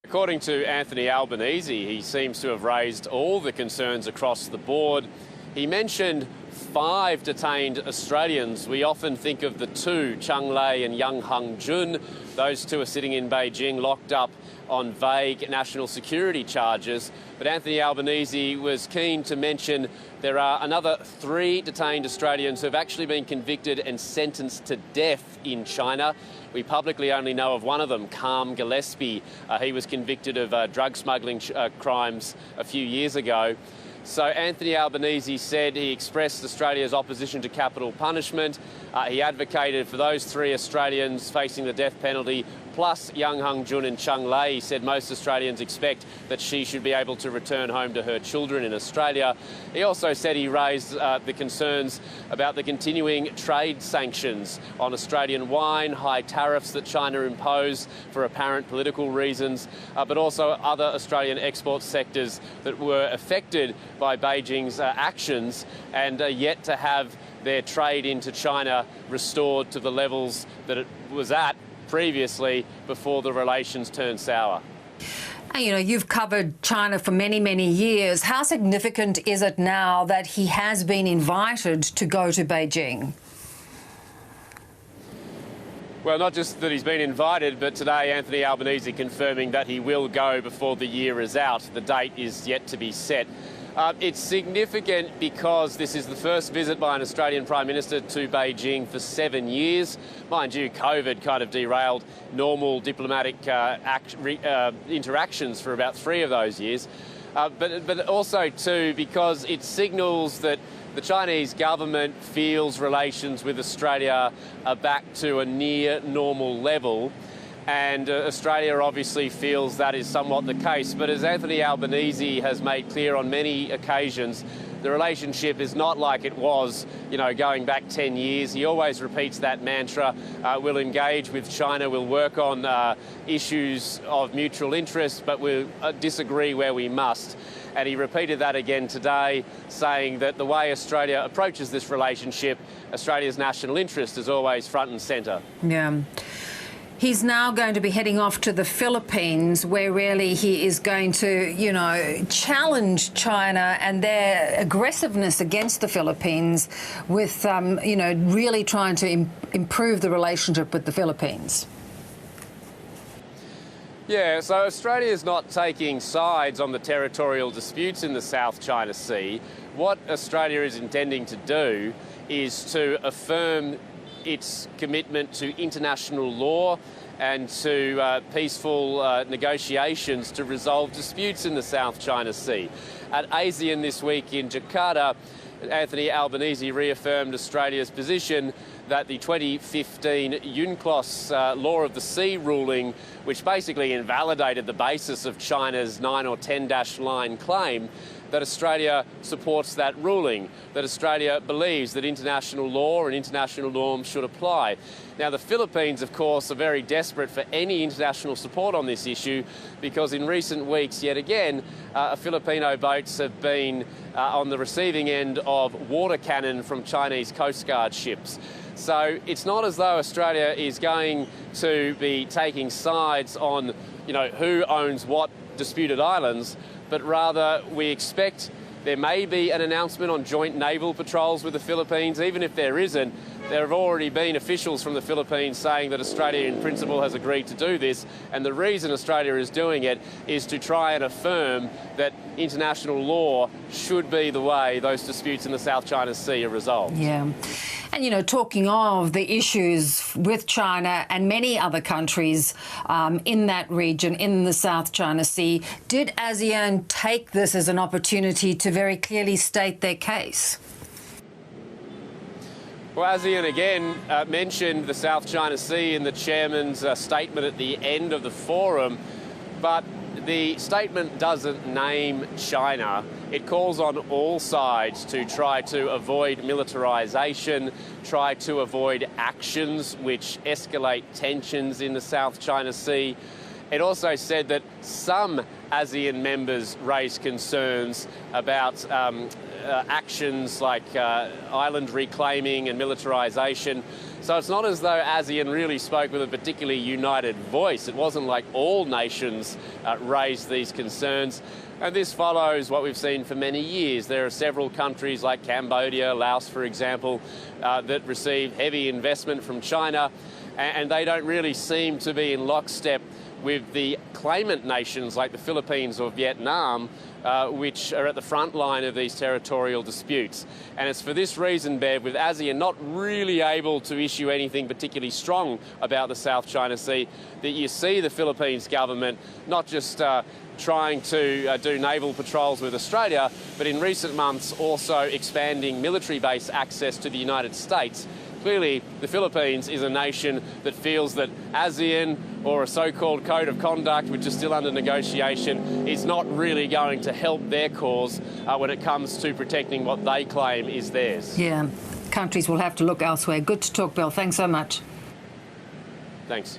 According to Anthony Albanese, he seems to have raised all the concerns across the board. He mentioned 5 detained Australians. We often think of the 2, Chang Lei and Yang Hung Jun. Those 2 are sitting in Beijing, locked up on vague national security charges. But Anthony Albanese was keen to mention there are another 3 detained Australians who have actually been convicted and sentenced to death in China. We publicly only know of one of them, Calm Gillespie. He was convicted of drug smuggling crimes a few years ago. So Anthony Albanese said he expressed Australia's opposition to capital punishment. He advocated for those 3 Australians facing the death penalty, plus Yang Hung Jun and Chang Lei. He said most Australians expect that she should be able to return home to her children in Australia. He also said he raised the concerns about the continuing trade sanctions on Australian wine, high tariffs that China impose for apparent political reasons, but also other Australian export sectors that were affected by Beijing's actions and are yet to have their trade into China restored to the levels that it was at previously before the relations turned sour. You know, you've covered China for many, many years. How significant is it now that he has been invited to go to Beijing? Well, not just that he's been invited, but today Anthony Albanese confirming that he will go before the year is out. The date is yet to be set. It's significant because this is the first visit by an Australian Prime Minister to Beijing for 7 years. Mind you, COVID kind of derailed normal diplomatic interactions for about 3 of those years. But also, too, because it signals that the Chinese government feels relations with Australia are back to a near normal level. And Australia obviously feels that is somewhat the case. But as Anthony Albanese has made clear on many occasions, the relationship is not like it was, you know, going back 10 years. He always repeats that mantra. We'll engage with China, we'll work on issues of mutual interest, but we'll disagree where we must. And he repeated that again today, saying that the way Australia approaches this relationship, Australia's national interest is always front and centre. Yeah. He's now going to be heading off to the Philippines, where really he is going to, you know, challenge China and their aggressiveness against the Philippines with, you know, really trying to improve the relationship with the Philippines. Yeah, so Australia is not taking sides on the territorial disputes in the South China Sea. What Australia is intending to do is to affirm its commitment to international law and to peaceful negotiations to resolve disputes in the South China Sea. At ASEAN this week in Jakarta, Anthony Albanese reaffirmed Australia's position that the 2015 UNCLOS Law of the Sea ruling, which basically invalidated the basis of China's 9 or 10-dash line claim, that Australia supports that ruling, that Australia believes that international law and international norms should apply. Now, the Philippines, of course, are very desperate for any international support on this issue because in recent weeks, yet again, Filipino boats have been on the receiving end of water cannon from Chinese Coast Guard ships. So it's not as though Australia is going to be taking sides on, you know, who owns what disputed islands, but rather we expect there may be an announcement on joint naval patrols with the Philippines. Even if there isn't, there have already been officials from the Philippines saying that Australia in principle has agreed to do this, and the reason Australia is doing it is to try and affirm that international law should be the way those disputes in the South China Sea are resolved. Yeah. And, you know, talking of the issues with China and many other countries in that region, in the South China Sea, did ASEAN take this as an opportunity to very clearly state their case? Well, ASEAN again mentioned the South China Sea in the chairman's statement at the end of the forum, but the statement doesn't name China. It calls on all sides to try to avoid militarisation, try to avoid actions which escalate tensions in the South China Sea. It also said that some ASEAN members raised concerns about actions like island reclaiming and militarisation. So it's not as though ASEAN really spoke with a particularly united voice. It wasn't like all nations raised these concerns. And this follows what we've seen for many years. There are several countries like Cambodia, Laos, for example, that receive heavy investment from China, and they don't really seem to be in lockstep with the claimant nations like the Philippines or Vietnam, which are at the front line of these territorial disputes. And it's for this reason, Bev, with ASEAN not really able to issue anything particularly strong about the South China Sea, that you see the Philippines government not just trying to do naval patrols with Australia, but in recent months also expanding military base access to the United States. Clearly, the Philippines is a nation that feels that ASEAN, or a so-called code of conduct, which is still under negotiation, is not really going to help their cause when it comes to protecting what they claim is theirs. Yeah, countries will have to look elsewhere. Good to talk, Bill. Thanks so much. Thanks.